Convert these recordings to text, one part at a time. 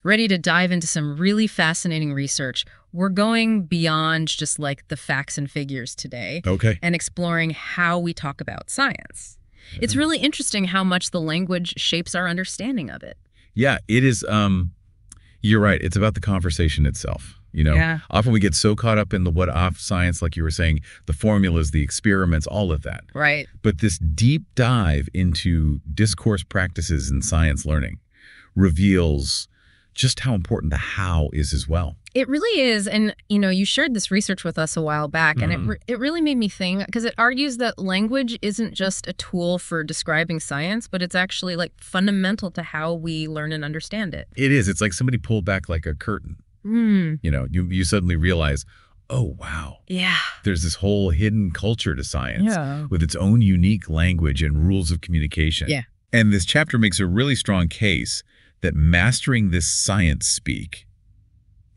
Ready to dive into some really fascinating research. We're going beyond just like the facts and figures today. Okay. And exploring how we talk about science. It's really interesting how much the language shapes our understanding of it. Yeah, it is. You're right. It's about the conversation itself. Yeah. Often we get so caught up in the what of science, like you were saying, the formulas, the experiments, all of that. Right. But this deep dive into discourse practices in science learning reveals just how important the how is as well. It really is. And, you shared this research with us a while back, and it really made me think, because it argues that language isn't just a tool for describing science, but it's actually like fundamental to how we learn and understand it. It is. It's like somebody pulled back like a curtain. You suddenly realize, oh, wow. Yeah. There's this whole hidden culture to science with its own unique language and rules of communication. Yeah. And this chapter makes a really strong case that mastering this science speak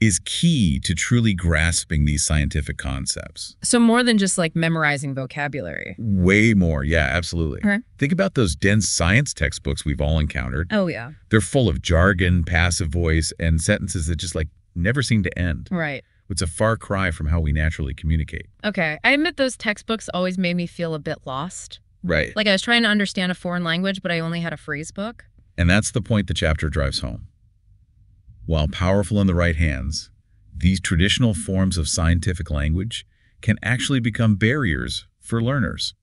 is key to truly grasping these scientific concepts. So more than just like memorizing vocabulary. Way more. Yeah, absolutely. Okay. Think about those dense science textbooks we've all encountered. Oh, yeah. They're full of jargon, passive voice, and sentences that just like never seem to end. Right. It's a far cry from how we naturally communicate. Okay. I admit those textbooks always made me feel a bit lost. Right. Like I was trying to understand a foreign language, but I only had a phrase book. And that's the point the chapter drives home. While powerful in the right hands, these traditional forms of scientific language can actually become barriers for learners.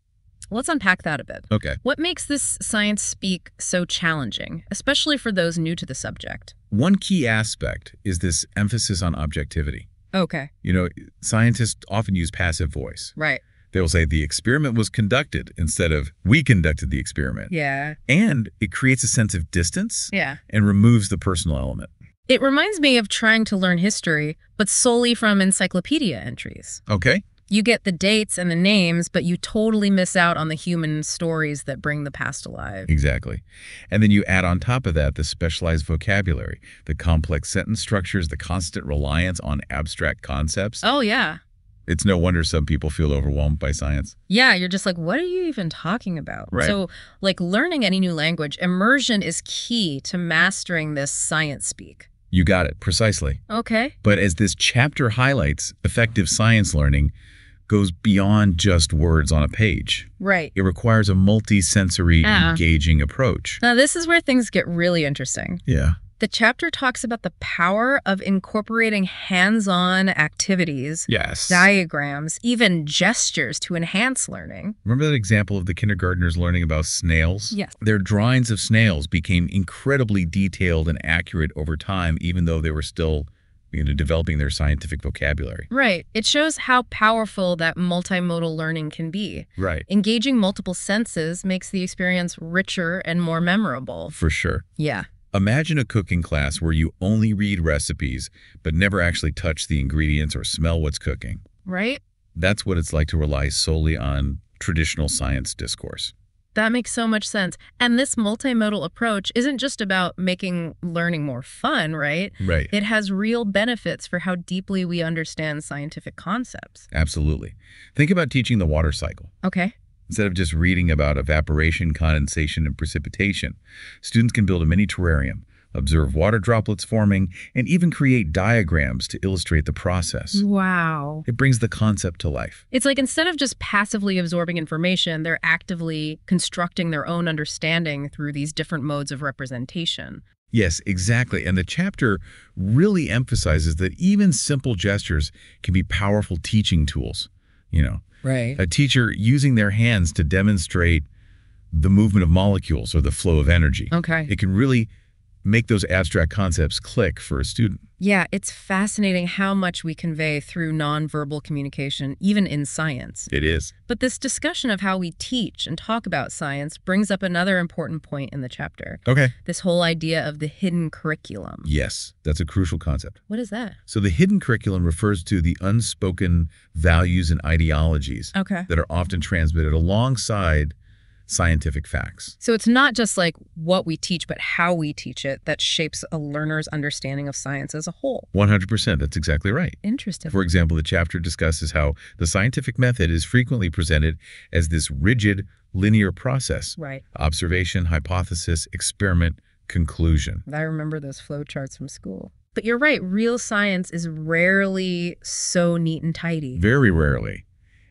Let's unpack that a bit. Okay. What makes this science speak so challenging, especially for those new to the subject? One key aspect is this emphasis on objectivity. Okay. Scientists often use passive voice. Right. They'll say the experiment was conducted instead of we conducted the experiment. Yeah. And it creates a sense of distance Yeah. and removes the personal element. It reminds me of trying to learn history, but solely from encyclopedia entries. Okay. You get the dates and the names, but you totally miss out on the human stories that bring the past alive. Exactly. And then you add on top of that the specialized vocabulary, the complex sentence structures, the constant reliance on abstract concepts. Oh, yeah. It's no wonder some people feel overwhelmed by science. Yeah, you're just like, what are you even talking about? Right. So, like learning any new language, immersion is key to mastering this science speak. You got it, precisely. Okay. But as this chapter highlights, effective science learning goes beyond just words on a page. Right. It requires a multi-sensory, engaging approach. Now, this is where things get really interesting. Yeah. The chapter talks about the power of incorporating hands-on activities, Yes. diagrams, even gestures to enhance learning. Remember that example of the kindergartners learning about snails? Yes. Their drawings of snails became incredibly detailed and accurate over time, even though they were still developing their scientific vocabulary. Right. It shows how powerful that multimodal learning can be. Right. Engaging multiple senses makes the experience richer and more memorable. For sure. Yeah. Imagine a cooking class where you only read recipes, but never actually touch the ingredients or smell what's cooking. Right? That's what it's like to rely solely on traditional science discourse. That makes so much sense. And this multimodal approach isn't just about making learning more fun, right? Right. It has real benefits for how deeply we understand scientific concepts. Absolutely. Think about teaching the water cycle. Okay. Instead of just reading about evaporation, condensation, and precipitation, students can build a mini terrarium, observe water droplets forming, and even create diagrams to illustrate the process. Wow. It brings the concept to life. It's like instead of just passively absorbing information, they're actively constructing their own understanding through these different modes of representation. Yes, exactly. And the chapter really emphasizes that even simple gestures can be powerful teaching tools. Right. A teacher using their hands to demonstrate the movement of molecules or the flow of energy. Okay. It can really make those abstract concepts click for a student. Yeah, it's fascinating how much we convey through nonverbal communication, even in science. It is. But this discussion of how we teach and talk about science brings up another important point in the chapter. Okay. This whole idea of the hidden curriculum. Yes, that's a crucial concept. What is that? So the hidden curriculum refers to the unspoken values and ideologies that are often transmitted alongside scientific facts. So it's not just like what we teach, but how we teach it that shapes a learner's understanding of science as a whole. 100%. That's exactly right. Interesting. For example, the chapter discusses how the scientific method is frequently presented as this rigid, linear process. Right. Observation, hypothesis, experiment, conclusion. I remember those flowcharts from school. But you're right, real science is rarely so neat and tidy. Very rarely.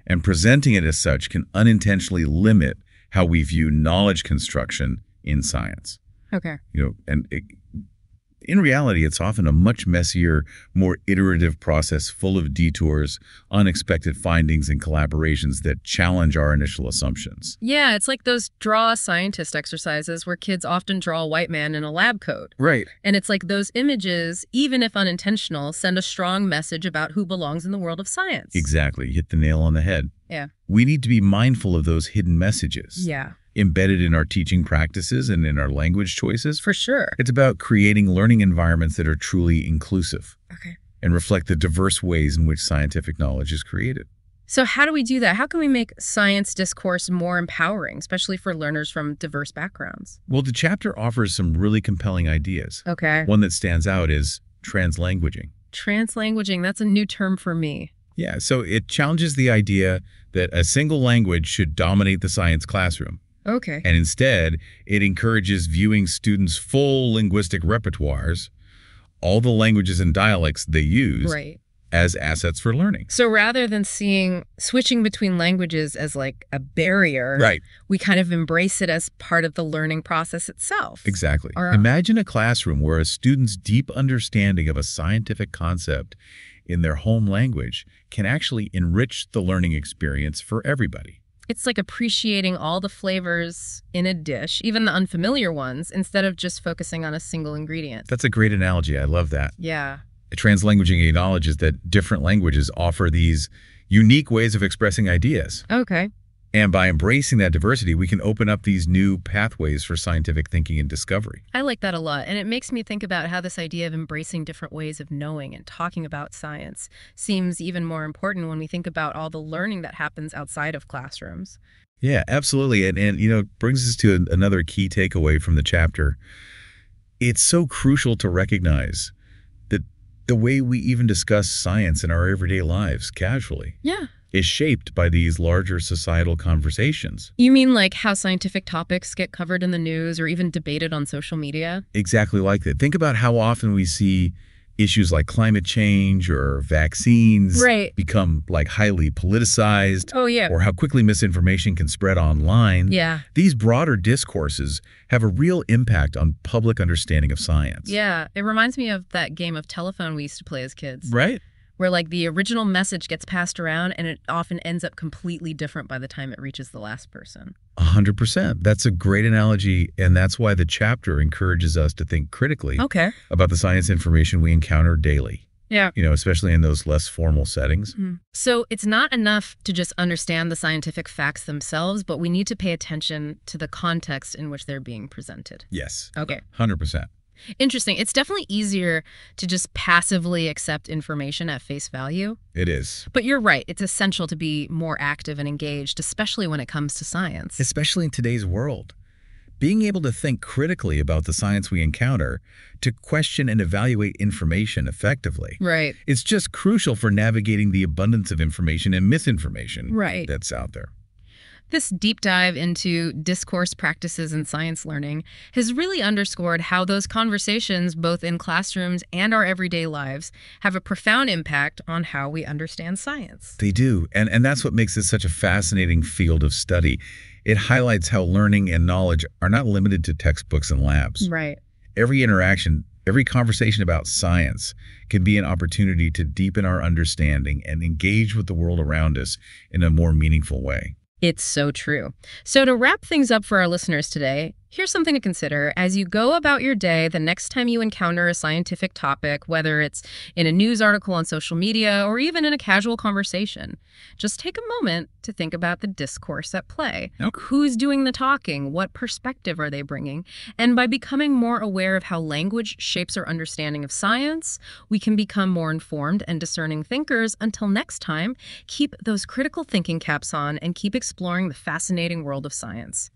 And presenting it as such can unintentionally limit how we view knowledge construction in science. Okay. In reality, it's often a much messier, more iterative process full of detours, unexpected findings, and collaborations that challenge our initial assumptions. Yeah, it's like those draw a scientist exercises where kids often draw a white man in a lab coat. Right. And it's like those images, even if unintentional, send a strong message about who belongs in the world of science. Exactly. You hit the nail on the head. Yeah. We need to be mindful of those hidden messages. Yeah. Embedded in our teaching practices and in our language choices. For sure. It's about creating learning environments that are truly inclusive. Okay. And reflect the diverse ways in which scientific knowledge is created. So how do we do that? How can we make science discourse more empowering, especially for learners from diverse backgrounds? Well, the chapter offers some really compelling ideas. Okay. One that stands out is translanguaging. Translanguaging, that's a new term for me. Yeah, so it challenges the idea that a single language should dominate the science classroom. Okay. And instead, it encourages viewing students' full linguistic repertoires, all the languages and dialects they use, Right. as assets for learning. So rather than seeing switching between languages as like a barrier, Right. we kind of embrace it as part of the learning process itself. Exactly. Or- Imagine a classroom where a student's deep understanding of a scientific concept in their home language can actually enrich the learning experience for everybody. It's like appreciating all the flavors in a dish, even the unfamiliar ones, instead of just focusing on a single ingredient. That's a great analogy. I love that. Yeah. Translanguaging acknowledges that different languages offer these unique ways of expressing ideas. Okay. And by embracing that diversity, we can open up these new pathways for scientific thinking and discovery. I like that a lot. And it makes me think about how this idea of embracing different ways of knowing and talking about science seems even more important when we think about all the learning that happens outside of classrooms. Yeah, absolutely. And brings us to another key takeaway from the chapter. It's so crucial to recognize that the way we even discuss science in our everyday lives casually Yeah. is shaped by these larger societal conversations. You mean like how scientific topics get covered in the news or even debated on social media? Exactly like that. Think about how often we see issues like climate change or vaccines become like highly politicized. Oh, yeah. Or how quickly misinformation can spread online. Yeah. These broader discourses have a real impact on public understanding of science. Yeah. It reminds me of that game of telephone we used to play as kids. Right? Where like the original message gets passed around and it often ends up completely different by the time it reaches the last person. 100%. That's a great analogy, and that's why the chapter encourages us to think critically about the science information we encounter daily. Yeah. Especially in those less formal settings. Mm-hmm. So it's not enough to just understand the scientific facts themselves, but we need to pay attention to the context in which they're being presented. Yes. Okay. 100%. Interesting. It's definitely easier to just passively accept information at face value. It is. But you're right. It's essential to be more active and engaged, especially when it comes to science. Especially in today's world. Being able to think critically about the science we encounter, to question and evaluate information effectively. Right. It's just crucial for navigating the abundance of information and misinformation that's out there. This deep dive into discourse practices in science learning has really underscored how those conversations, both in classrooms and our everyday lives, have a profound impact on how we understand science. They do. And that's what makes this such a fascinating field of study. It highlights how learning and knowledge are not limited to textbooks and labs. Right. Every interaction, every conversation about science can be an opportunity to deepen our understanding and engage with the world around us in a more meaningful way. It's so true. So to wrap things up for our listeners today, here's something to consider as you go about your day the next time you encounter a scientific topic, whether it's in a news article on social media or even in a casual conversation. Just take a moment to think about the discourse at play. Okay. Who's doing the talking? What perspective are they bringing? And by becoming more aware of how language shapes our understanding of science, we can become more informed and discerning thinkers. Until next time, keep those critical thinking caps on and keep exploring the fascinating world of science.